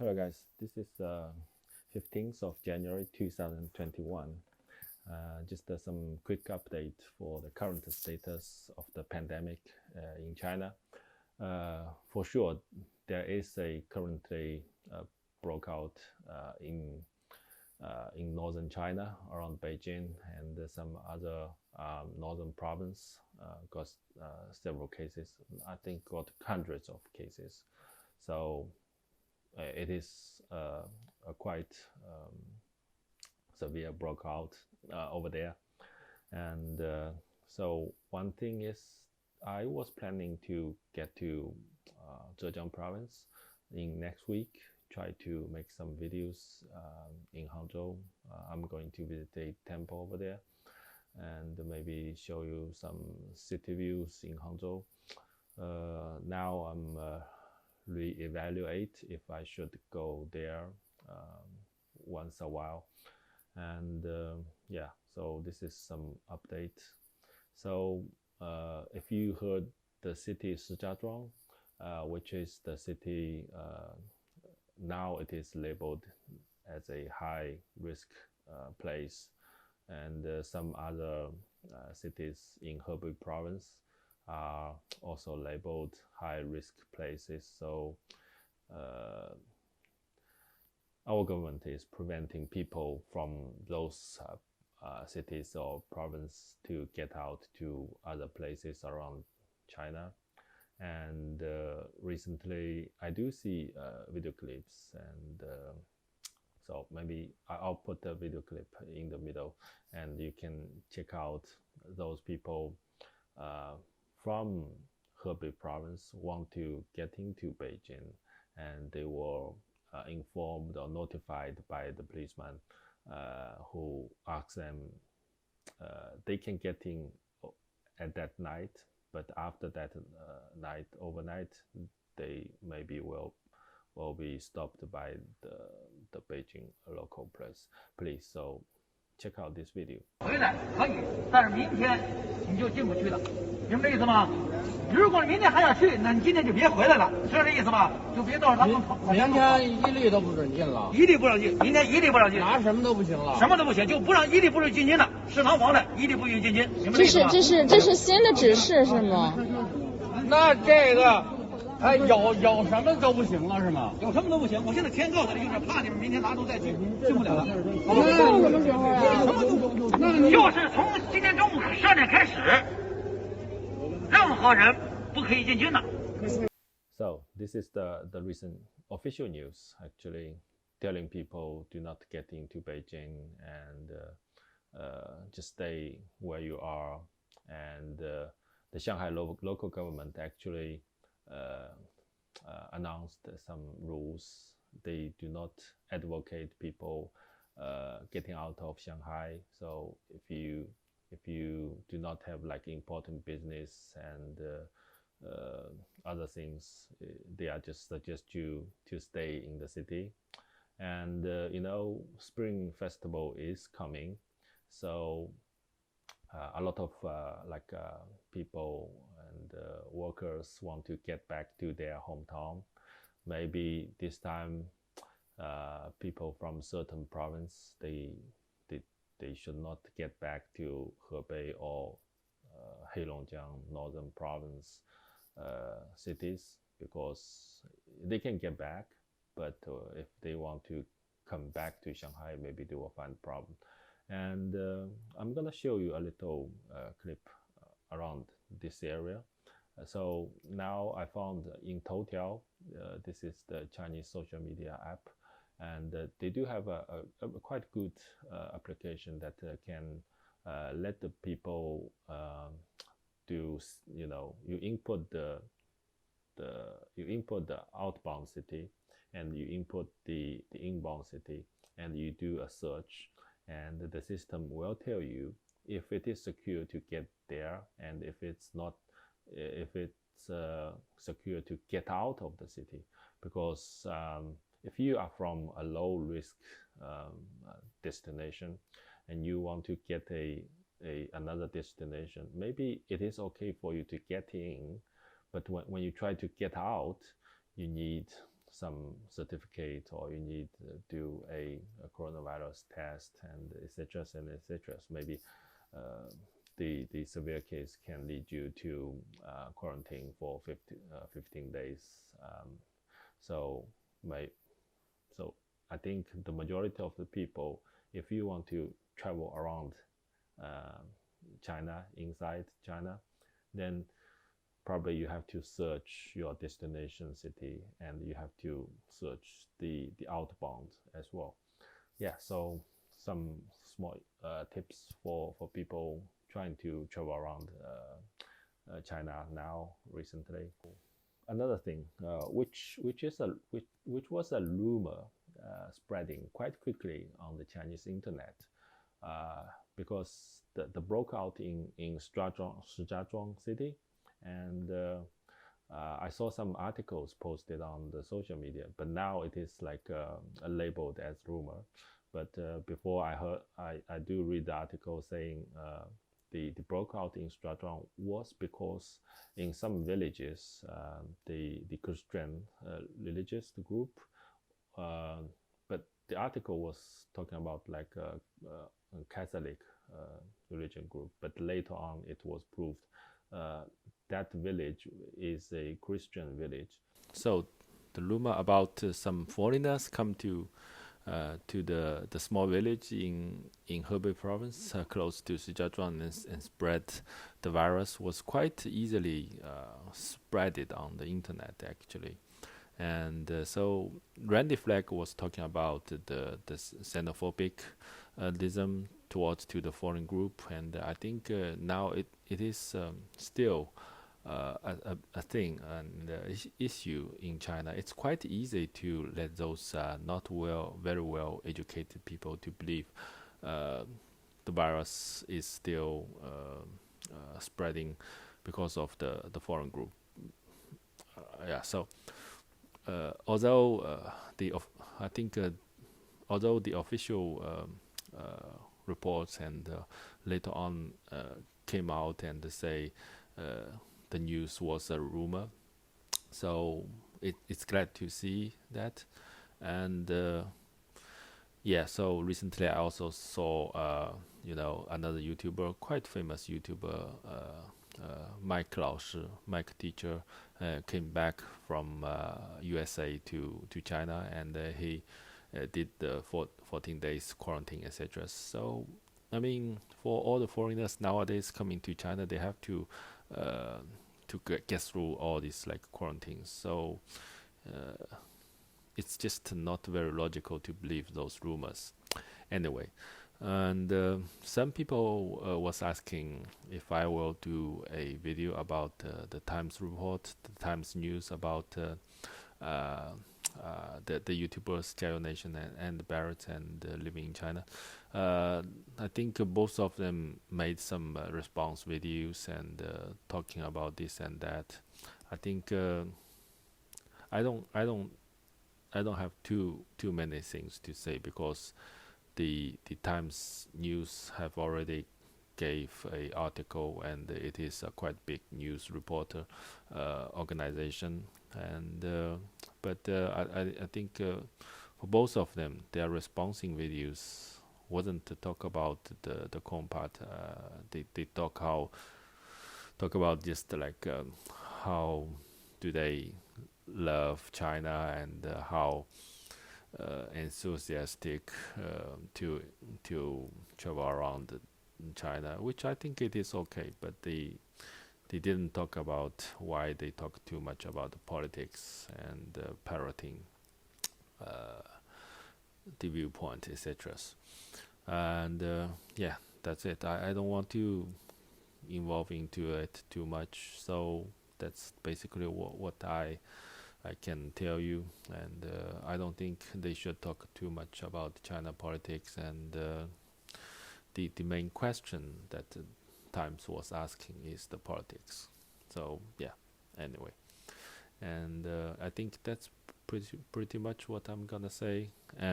Hello guys, this is 15th of January 2021. Just some quick update for the current status of the pandemic in China. For sure, there is a currently broke out in northern China around Beijing, and some other northern province got several cases. I think got hundreds of cases. So it is a quite severe broke out over there. And so one thing is, I was planning to get to Zhejiang province in next week, try to make some videos in Hangzhou. I'm going to visit a temple over there and maybe show you some city views in Hangzhou. Now I'm re-evaluate if I should go there once a while. And yeah, so this is some update. So if you heard the city Shijiazhuang, which is the city, now it is labeled as a high risk place, and some other cities in Hebei province are also labeled high risk places. So our government is preventing people from those cities or province to get out to other places around China. And recently I do see video clips, and so maybe I'll put the video clip in the middle, and you can check out those people from Hebei province want to get into Beijing, and they were informed or notified by the policeman who asked them they can get in at that night, but after that night, overnight, they maybe will be stopped by the Beijing local police. So check out this video. 回来可以，但是明天你就进不去了，明白这意思吗？如果明天还要去，那你今天就别回来了，知道这意思吗？就别到时候他们明天一律都不准进了，一律不让进，明天一律不让进，拿什么都不行了，什么都不行，就不让一律不让进京的，食堂房的一律不允进京，明白这意思吗？这是新的指示是吗？那这个，哎，有什么都不行了是吗？有什么都不行，我现在天告诉你，就是怕你们明天拿走再进，进不了了。那什么时候啊？就是从今天中午12点开始，任何人不可以进京的。So this is the recent official news, actually telling people do not get into Beijing, and just stay where you are. And the Shanghai local government actually announced some rules. They do not advocate people getting out of Shanghai. So if you do not have like important business and other things, they are just suggest you to stay in the city. And Spring Festival is coming, so a lot of people and workers want to get back to their hometown. Maybe this time people from certain province, they should not get back to Hebei or Heilongjiang northern province cities, because they can get back, but if they want to come back to Shanghai, maybe they will find problem. And I'm gonna show you a little clip around this area. So now I found in Toutiao, this is the Chinese social media app, and they do have a quite good application that can let the people do, you input the outbound city, and you input the inbound city, and you do a search, and the system will tell you if it is secure to get there, and if it's not, if it's secure to get out of the city. Because if you are from a low risk destination and you want to get another destination, maybe it is okay for you to get in, but when you try to get out, you need some certificate, or you need to do a coronavirus test, and etc. and etc. So maybe the severe case can lead you to quarantine for 15 days. So my so I think the majority of the people, if you want to travel around China, inside China, then probably you have to search your destination city, and you have to search the outbound as well. Yeah, so some small tips for people trying to travel around China now recently. Another thing, which was a rumor spreading quite quickly on the Chinese internet, because the broke out in Shijiazhuang city, and I saw some articles posted on the social media, but now it is like labeled as rumor. But before I do read the article saying the broke out in Shijiazhuang was because in some villages the Christian religious group, but the article was talking about like a Catholic religion group, but later on it was proved that village is a Christian village. So the rumor about some foreigners come to the small village in Hebei province, close to Shijiazhuang, and spread the virus was quite easily spreaded on the internet actually. And so Randy Fleck was talking about the xenophobic towards to the foreign group, and I think now it is still a thing and issue in China. It's quite easy to let those not very well educated people to believe the virus is still spreading because of the foreign group. Yeah, so although I think although the official reports and later on came out and say the news was a rumor, so it's glad to see that. And yeah, so recently I also saw another YouTuber, quite famous YouTuber, Mike Laoshi, Mike teacher, came back from USA to China, and he did the 14 days quarantine, etc. So I mean, for all the foreigners nowadays coming to China, they have to get through all these like quarantines. So it's just not very logical to believe those rumors. Anyway, and some people was asking if I will do a video about the Times report, the Times news about the YouTubers Jiao Nation and Barrett and living in China. I think both of them made some response videos and talking about this and that. I think I don't have too many things to say, because the Times news have already gave a article, and it is a quite big news reporter organization, and but I think for both of them, their responding videos wasn't to talk about the corn part. They talk about just like how do they love China, and how enthusiastic to travel around China, which I think it is okay, but they didn't talk about why they talk too much about the politics and parroting the viewpoint, etc. And yeah, that's it. I don't want to involve into it too much, so that's basically what I can tell you. And I don't think they should talk too much about China politics, and the main question that Times was asking is the politics. So yeah, anyway, and I think that's pretty much what I'm gonna say. And